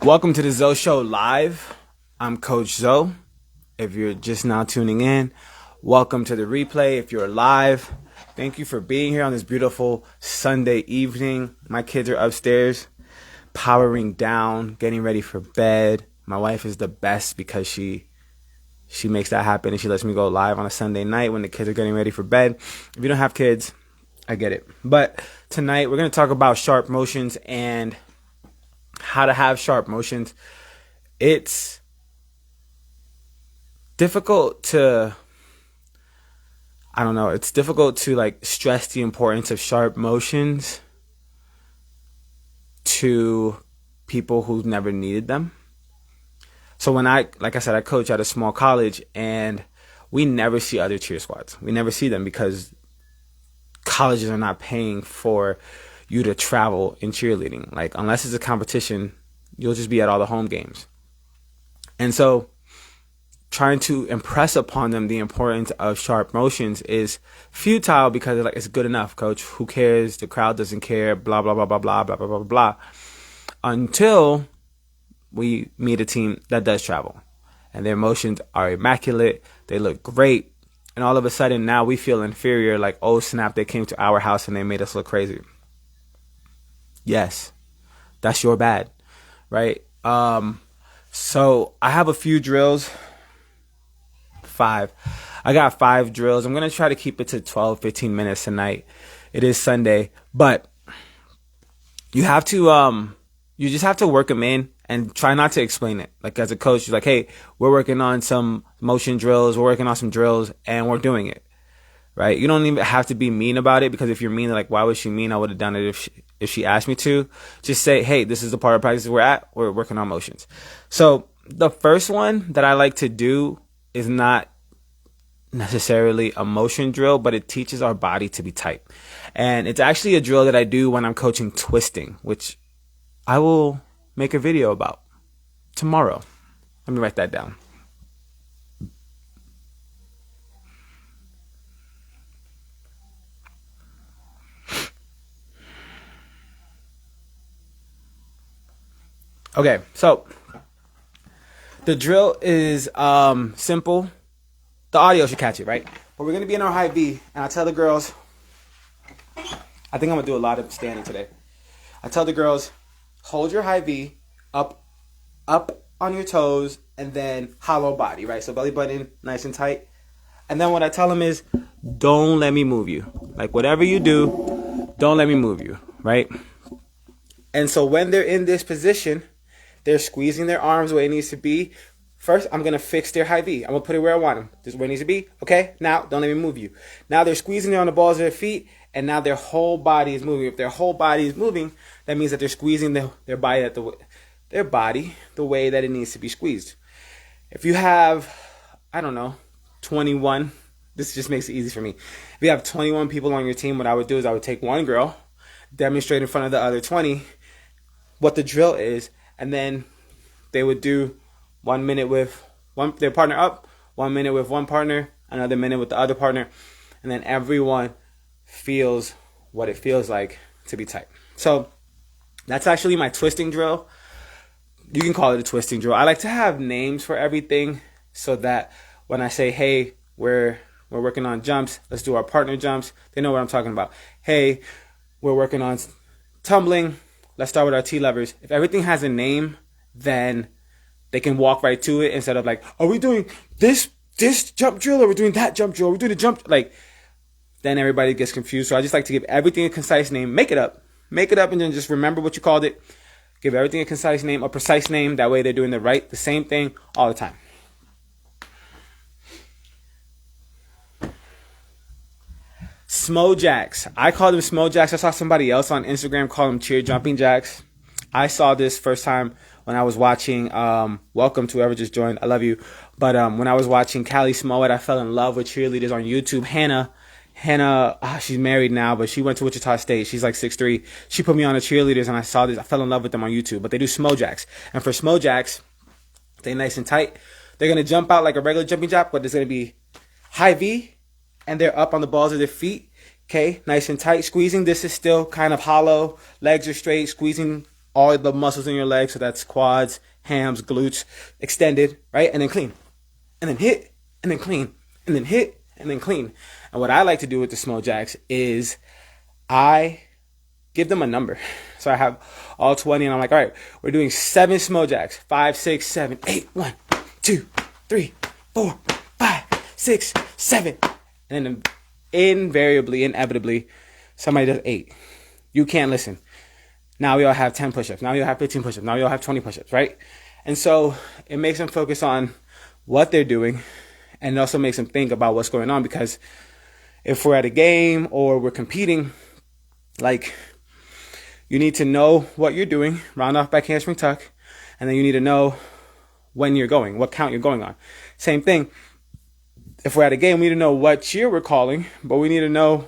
Welcome to the ZoShow Live. I'm Coach Zo. If you're just now tuning in, welcome to the replay. If you're live, thank you for being here on this beautiful Sunday evening. My kids are upstairs, powering down, getting ready for bed. My wife is the best because she makes that happen, and she lets me go live on a Sunday night when the kids are getting ready for bed. If you don't have kids, I get it. But tonight we're going to talk about sharp motions and how to have sharp motions. It's difficult to, it's difficult to like stress the importance of sharp motions to people who've never needed them. So when I coach at a small college, and we never see other cheer squads. We never see them because colleges are not paying for you to travel in cheerleading. Like, unless it's a competition, you'll just be at all the home games. And so trying to impress upon them the importance of sharp motions is futile because it's good enough, coach. Who cares? The crowd doesn't care, blah, blah, blah, blah, blah, blah, blah, blah, blah. Until we meet a team that does travel and their motions are immaculate. They look great. And all of a sudden now we feel inferior, like, oh snap, they came to our house and they made us look crazy. Yes, that's your bad, right? So I have a few drills. 5. I got 5 drills. I'm going to try to keep it to 12, 15 minutes tonight. It is Sunday, but you have to, you just have to work them in and try not to explain it. Like, as a coach, you're like, hey, we're working on some motion drills. We're working on some drills and we're doing it. Right? You don't even have to be mean about it, because if you're mean, like, why was she mean? I would have done it if she asked me to. Just say, hey, this is the part of practice we're at. We're working on motions. So the first one that I like to do is not necessarily a motion drill, but it teaches our body to be tight. And it's actually a drill that I do when I'm coaching twisting, which I will make a video about tomorrow. Let me write that down. Okay, so the drill is simple. The audio should catch it, right? But we're going to be in our high V, and I tell the girls, I think I'm going to do a lot of standing today. I tell the girls, hold your high V up on your toes, and then hollow body, right? So belly button nice and tight. And then what I tell them is, don't let me move you. Like, whatever you do, don't let me move you, right? And so when they're in this position, they're squeezing their arms where it needs to be. First, I'm going to fix their high V. I'm going to put it where I want them. This is where it needs to be. Okay? Now, don't let me move you. Now they're squeezing on the balls of their feet, and now their whole body is moving. If their whole body is moving, that means that they're squeezing their body the way that it needs to be squeezed. If you have, 21, this just makes it easy for me. If you have 21 people on your team, what I would do is I would take one girl, demonstrate in front of the other 20 what the drill is, and then they would do 1 minute with their partner up, 1 minute with one partner, another minute with the other partner, and then everyone feels what it feels like to be tight. So that's actually my twisting drill. You can call it a twisting drill. I like to have names for everything so that when I say, hey, we're working on jumps, let's do our partner jumps, they know what I'm talking about. Hey, we're working on tumbling, let's start with our T-levers. If everything has a name, then they can walk right to it instead of like, are we doing this jump drill, or we're doing that jump drill, or we're doing the jump, like, then everybody gets confused. So I just like to give everything a concise name. Make it up, and then just remember what you called it. Give everything a concise name, a precise name. That way they're doing the same thing all the time. Smo jacks. I call them smo jacks. I saw somebody else on Instagram call them cheer jumping jacks. I saw this first time when I was watching, welcome to whoever just joined, I love you. But when I was watching Callie Smollett, I fell in love with cheerleaders on YouTube. Hannah, she's married now, but she went to Wichita State. She's like 6'3". She put me on the cheerleaders, and I saw this. I fell in love with them on YouTube. But they do smo jacks. And for smo jacks, they nice and tight. They're going to jump out like a regular jumping jack, but there's going to be high V, and they're up on the balls of their feet. Okay, nice and tight. Squeezing, this is still kind of hollow. Legs are straight, squeezing all the muscles in your legs. So that's quads, hams, glutes, extended, right? And then clean. And then hit, and then clean. And then hit, and then clean. And what I like to do with the small jacks is I give them a number. So I have all 20, and I'm like, all right, we're doing 7 small jacks. 5, 6, 7, 8. 1, 2, 3, 4, 5, 6, 7. And then invariably, inevitably, somebody does 8. You can't listen. Now we all have 10 push-ups. Now we all have 15 push-ups. Now we all have 20 push-ups, right? And so it makes them focus on what they're doing, and it also makes them think about what's going on, because if we're at a game or we're competing, like, you need to know what you're doing, round off back handspring tuck, and then you need to know when you're going, what count you're going on. Same thing, if we're at a game, we need to know what cheer we're calling, but we need to know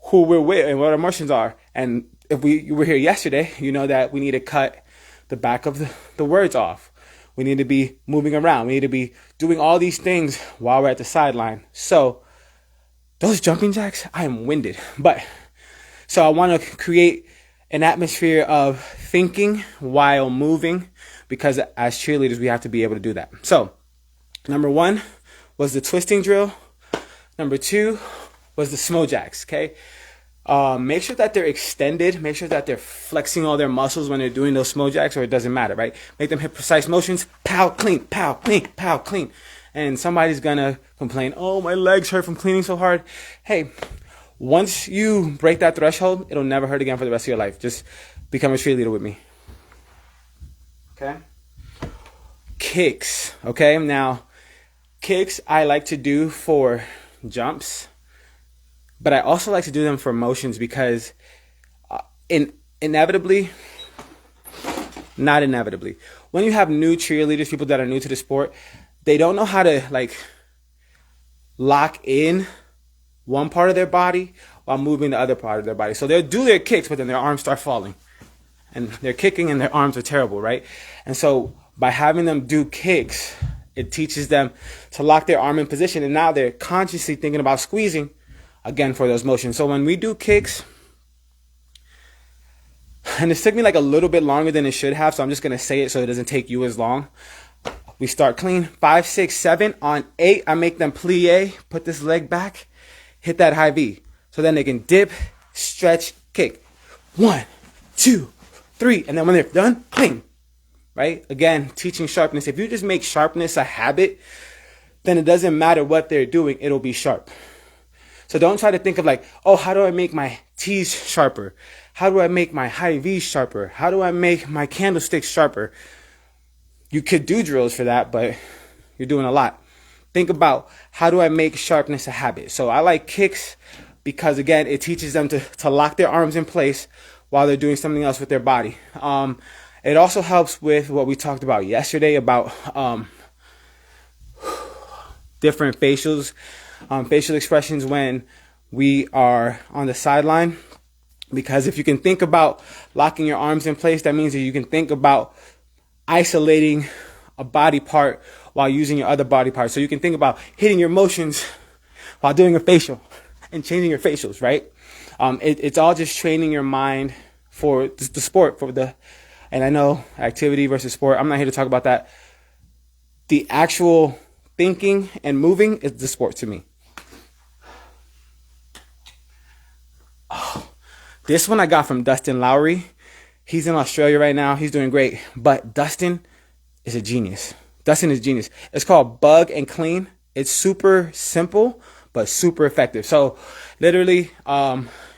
who we're with and what our motions are. And if you were here yesterday, you know that we need to cut the back of the words off. We need to be moving around. We need to be doing all these things while we're at the sideline. So those jumping jacks, I am winded. But so I want to create an atmosphere of thinking while moving, because as cheerleaders, we have to be able to do that. So number 1 was the twisting drill. Number 2 was the small jacks, okay? Make sure that they're extended. Make sure that they're flexing all their muscles when they're doing those small jacks, or it doesn't matter, right? Make them hit precise motions. Pow, clean, pow, clean, pow, clean. And somebody's going to complain, oh, my legs hurt from cleaning so hard. Hey, once you break that threshold, it'll never hurt again for the rest of your life. Just become a cheerleader with me. Okay? Kicks. Okay? Now, kicks I like to do for jumps, but I also like to do them for motions, because inevitably, not inevitably, when you have new cheerleaders, people that are new to the sport, they don't know how to like lock in one part of their body while moving the other part of their body. So they'll do their kicks, but then their arms start falling. And they're kicking and their arms are terrible, right? And so by having them do kicks, it teaches them to lock their arm in position. And now they're consciously thinking about squeezing, again, for those motions. So when we do kicks, and it took me like a little bit longer than it should have, so I'm just going to say it so it doesn't take you as long. We start clean. 5, 6, 7. On 8, I make them plie, put this leg back, hit that high V. So then they can dip, stretch, kick. 1, 2, 3. And then when they're done, clean. Right? Again, teaching sharpness. If you just make sharpness a habit, then it doesn't matter what they're doing, it'll be sharp. So don't try to think of like, oh, how do I make my T's sharper? How do I make my high V's sharper? How do I make my candlesticks sharper? You could do drills for that, but you're doing a lot. Think about, how do I make sharpness a habit? So I like kicks because, again, it teaches them to lock their arms in place while they're doing something else with their body. It also helps with what we talked about yesterday about different facial expressions when we are on the sideline. Because if you can think about locking your arms in place, that means that you can think about isolating a body part while using your other body part. So you can think about hitting your motions while doing a facial and changing your facials, right? It's all just training your mind for the sport, and I know activity versus sport. I'm not here to talk about that. The actual thinking and moving is the sport to me. Oh, this one I got from Dustin Lowry. He's in Australia right now. He's doing great. But Dustin is a genius. Dustin is genius. It's called Bug and Clean. It's super simple, but super effective. So literally,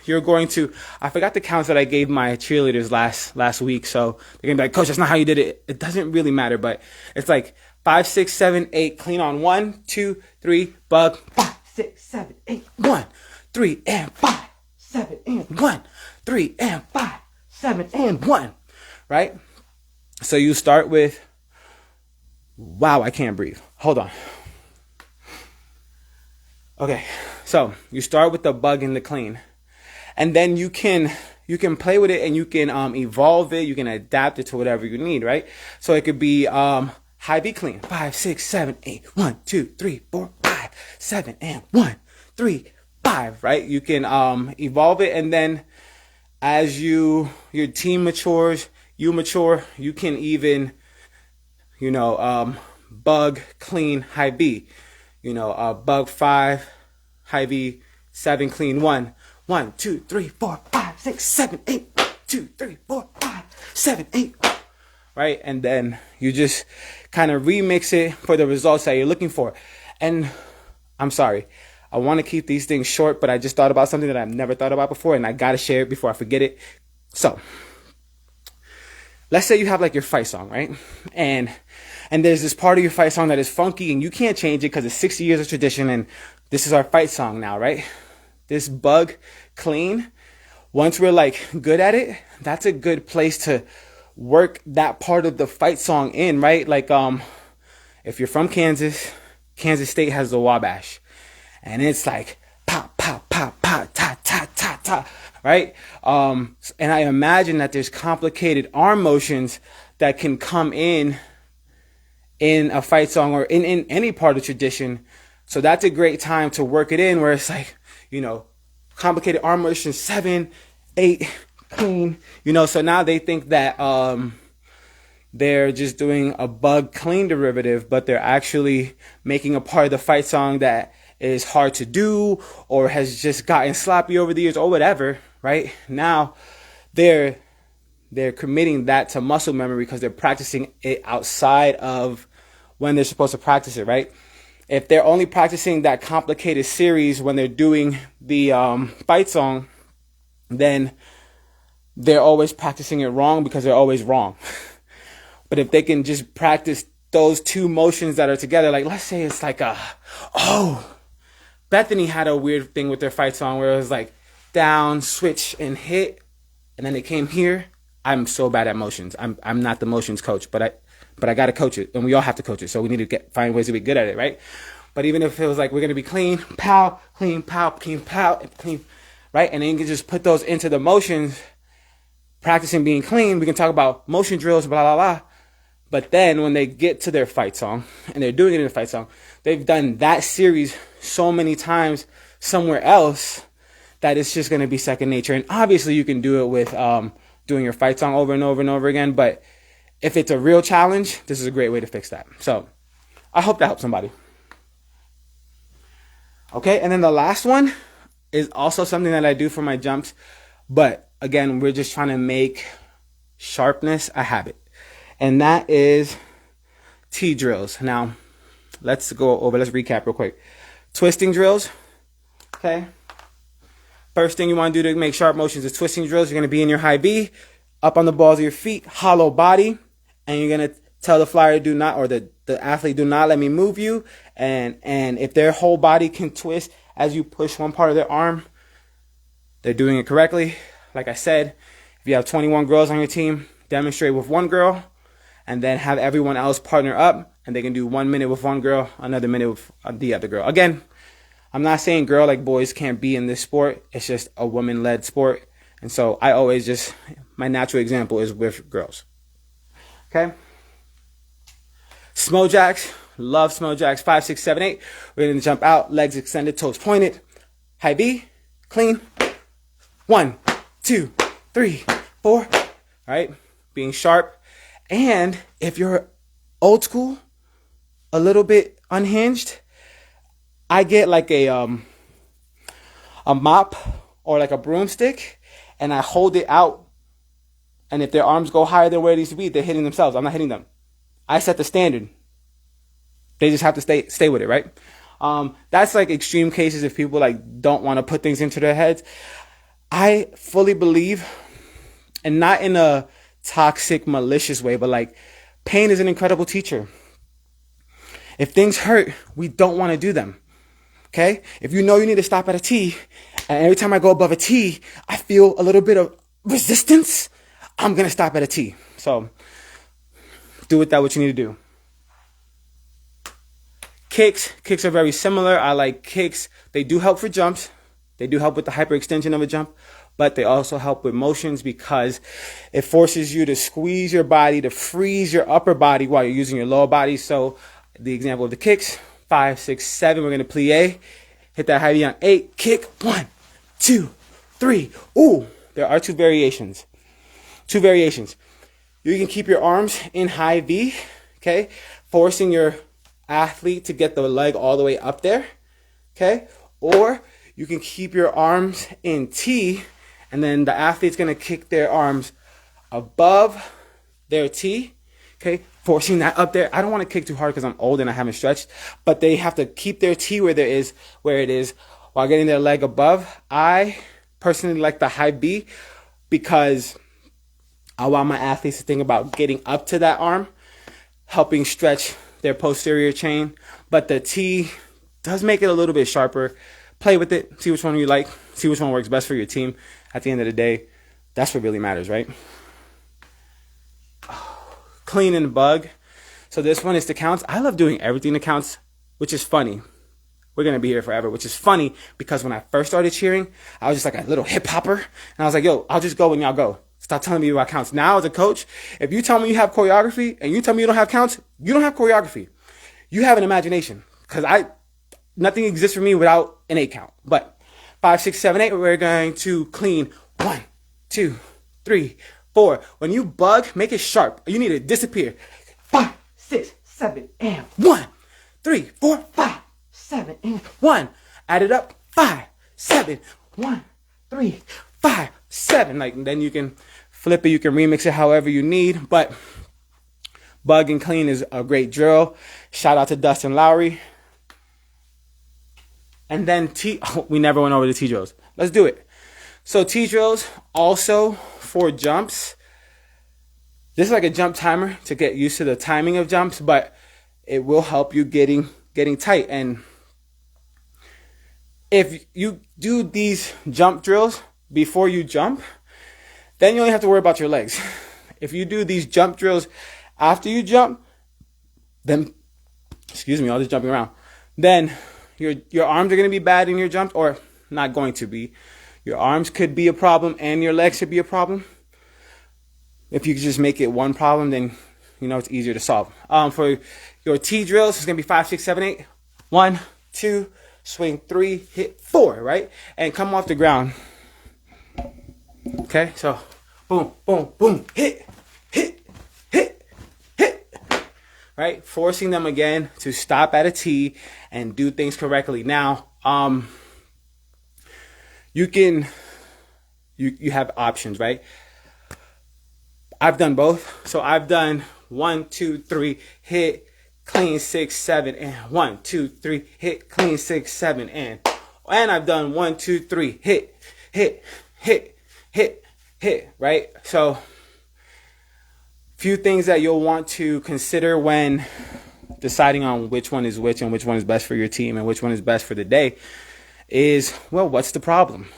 you're going to, I forgot the counts that I gave my cheerleaders last week. So they're going to be like, Coach, that's not how you did it. It doesn't really matter, but it's like 5, 6, 7, 8, clean on 1, 2, 3, bug, 5, 6, 7, 8, 1, 3, and 5, 7, and 1, 3, and 5, 7, and 1, right? So you start with, wow, I can't breathe. Hold on. Okay, so you start with the bug and the clean. And then you can play with it and you can evolve it. You can adapt it to whatever you need, right? So it could be high V clean. 5, 6, 7, 8. 1, 2, 3, 4, 5, 7, and 1, 3, 5, right? You can evolve it, and then as your team matures, you mature, you can even, bug, clean, high B. Bug 5, high B, 7, clean 1. 1, 2, 3, 4, 5, 6, 7, 8. 1, 2, 3, 4, 5, 7, 8. Right? And then you just kind of remix it for the results that you're looking for. And I'm sorry, I want to keep these things short, but I just thought about something that I've never thought about before, and I got to share it before I forget it. So, let's say you have like your fight song, right? And there's this part of your fight song that is funky, and you can't change it because it's 60 years of tradition, and this is our fight song now, right? This bug clean, once we're like good at it, that's a good place to work that part of the fight song in, right? Like, if you're from Kansas, Kansas State has the Wabash, and it's like pop, pop, pop, pop, ta, ta, ta, ta, right? And I imagine that there's complicated arm motions that can come in a fight song or in any part of tradition. So that's a great time to work it in, where it's like, complicated arm motions, 7, 8, clean, so now they think that they're just doing a bug clean derivative, but they're actually making a part of the fight song that is hard to do or has just gotten sloppy over the years or whatever, right? Now they're committing that to muscle memory because they're practicing it outside of when they're supposed to practice it, right? If they're only practicing that complicated series when they're doing the fight song, then they're always practicing it wrong because they're always wrong. But if they can just practice those two motions that are together, like let's say it's like Bethany had a weird thing with their fight song where it was like down, switch, and hit, and then it came here. I'm so bad at motions. I'm not the motions coach, but I got to coach it, and we all have to coach it. So we need to find ways to be good at it, right? But even if it was like we're gonna be clean, pow, clean, pow, clean, pow, clean, right? And then you can just put those into the motions. Practicing being clean, we can talk about motion drills, blah blah blah. But then when they get to their fight song and they're doing it in a fight song, they've done that series so many times somewhere else that it's just going to be second nature. And obviously you can do it with doing your fight song over and over and over again. But if it's a real challenge, this is a great way to fix that. So I hope that helps somebody. Okay, and then the last one is also something that I do for my jumps. But again, we're just trying to make sharpness a habit. And that is T drills. Now, let's recap real quick. Twisting drills. Okay. First thing you want to do to make sharp motions is twisting drills. You're going to be in your high B, up on the balls of your feet, hollow body, and you're going to tell the flyer the athlete, do not let me move you. And if their whole body can twist as you push one part of their arm, they're doing it correctly. Like I said, if you have 21 girls on your team, demonstrate with one girl, and then have everyone else partner up, and they can do 1 minute with one girl, another minute with the other girl. Again, I'm not saying girl like boys can't be in this sport. It's just a woman-led sport. And so I always my natural example is with girls. Okay? Smo jacks. Love smo jacks. 5, 6, 7, 8. We're going to jump out, legs extended, toes pointed. High B, clean. 1, 2, 3, 4. All right? Being sharp. And if you're old school, a little bit unhinged, I get like a mop or like a broomstick, and I hold it out. And if their arms go higher than where it needs to be, they're hitting themselves. I'm not hitting them. I set the standard. They just have to stay with it, right? That's like extreme cases if people like don't want to put things into their heads. I fully believe, and not in a toxic, malicious way, but like pain is an incredible teacher. If things hurt, we don't want to do them. Okay? If you know you need to stop at a T, and every time I go above a T, I feel a little bit of resistance, I'm going to stop at a T. So do with that what you need to do. Kicks are very similar. I like kicks. They do help for jumps. They do help with the hyperextension of a jump, but they also help with motions because it forces you to squeeze your body, to freeze your upper body while you're using your lower body. So the example of the kicks, 5, 6, 7, we're going to plie. Hit that high V on 8, kick, 1, 2, 3. Ooh, there are two variations. You can keep your arms in high V, okay? Forcing your athlete to get the leg all the way up there, okay? Or you can keep your arms in T, and then the athlete's gonna kick their arms above their T, okay? Forcing that up there. I don't wanna kick too hard because I'm old and I haven't stretched, but they have to keep their T where it is while getting their leg above. I personally like the high B because I want my athletes to think about getting up to that arm, helping stretch their posterior chain. But the T does make it a little bit sharper. Play with it. See which one you like. See which one works best for your team. At the end of the day, that's what really matters, right? Clean and bug. So this one is to counts. I love doing everything to counts, which is funny. We're going to be here forever, which is funny because when I first started cheering, I was just like a little hip hopper. And I was like, yo, I'll just go when y'all go. Stop telling me about counts. Now as a coach, if you tell me you have choreography and you tell me you don't have counts, you don't have choreography. You have an imagination. Because nothing exists for me without an 8 count. But 5, 6, 7, 8, we're going to clean 1, 2, 3, 4. When you bug, make it sharp. You need to disappear. 5, 6, 7, and 1, 3, 4, 5, 7, and 1. Add it up. 5, 7, 1, 3, 5, 7. Like, then you can flip it, you can remix it however you need. But bug and clean is a great drill. Shout out to Dustin Lowry. And then we never went over the T drills. Let's do it. So T drills also for jumps. This is like a jump timer to get used to the timing of jumps, but it will help you getting tight. And if you do these jump drills before you jump, then you only have to worry about your legs. If you do these jump drills after you jump, then, excuse me, all this jumping around, then your arms are going to be bad in your jumps, or not going to be. Your arms could be a problem and your legs could be a problem. If you could just make it one problem, then you know it's easier to solve. For your T drills, it's going to be 5, 6, 7, 8. 1, 2, swing 3, hit 4, right? And come off the ground. Okay, so boom, boom, boom, hit, hit, hit, hit, right? Forcing them again to stop at a T and do things correctly. Now, you have options, right? I've done both. So I've done 1, 2, 3, hit, clean, 6, 7, and 1, 2, 3, hit, clean, 6, 7, and I've done 1, 2, 3, hit, hit, hit, hit, hit, right? So few things that you'll want to consider when deciding on which one is which and which one is best for your team and which one is best for the day is, well, what's the problem?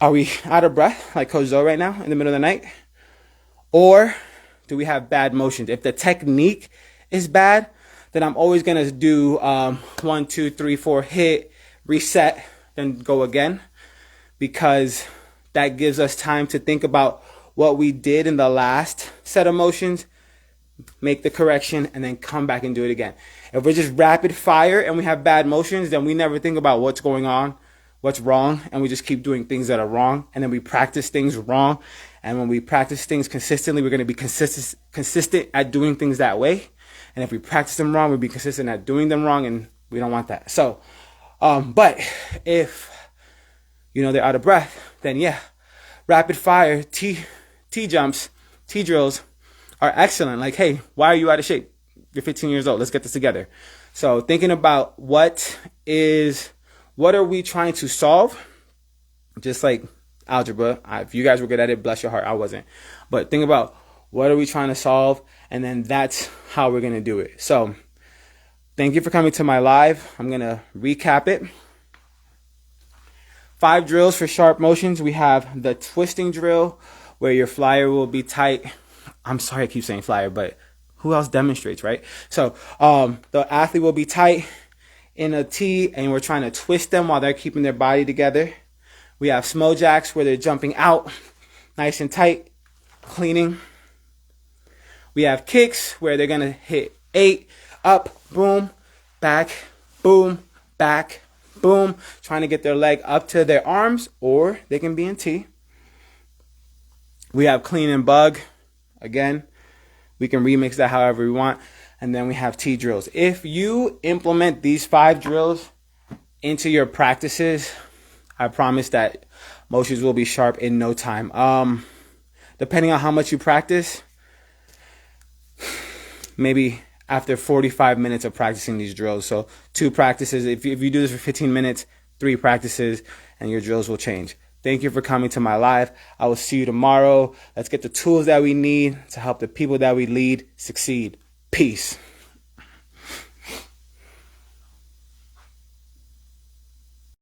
Are we out of breath like Coach Zoe right now in the middle of the night? Or do we have bad motions? If the technique is bad, then I'm always going to do 1, 2, 3, 4, hit, reset, then go again. Because that gives us time to think about what we did in the last set of motions, make the correction, and then come back and do it again. If we're just rapid fire and we have bad motions, then we never think about what's going on, what's wrong, and we just keep doing things that are wrong. And then we practice things wrong. And when we practice things consistently, we're going to be consistent at doing things that way. And if we practice them wrong, we'll be consistent at doing them wrong, and we don't want that. So, but if, they're out of breath, then yeah, rapid fire T jumps, T drills are excellent. Like, hey, why are you out of shape? You're 15 years old. Let's get this together. So thinking about what are we trying to solve? Just like algebra. If you guys were good at it, bless your heart. I wasn't. But think about what are we trying to solve? And then that's how we're going to do it. So thank you for coming to my live. I'm going to recap it. 5 drills for sharp motions. We have the twisting drill where your flyer will be tight. I'm sorry I keep saying flyer, but who else demonstrates, right? So the athlete will be tight in a T, and we're trying to twist them while they're keeping their body together. We have smo jacks where they're jumping out nice and tight, cleaning. We have kicks where they're going to hit 8, up, boom, back, boom, back, boom, trying to get their leg up to their arms, or they can be in T. We have clean and bug, Again, we can remix that however we want. And then we have T drills. If you implement these 5 drills into your practices, I promise that motions will be sharp in no time. Depending on how much you practice, maybe after 45 minutes of practicing these drills. So 2 practices. If you do this for 15 minutes, 3 practices, and your drills will change. Thank you for coming to my live. I will see you tomorrow. Let's get the tools that we need to help the people that we lead succeed. Peace.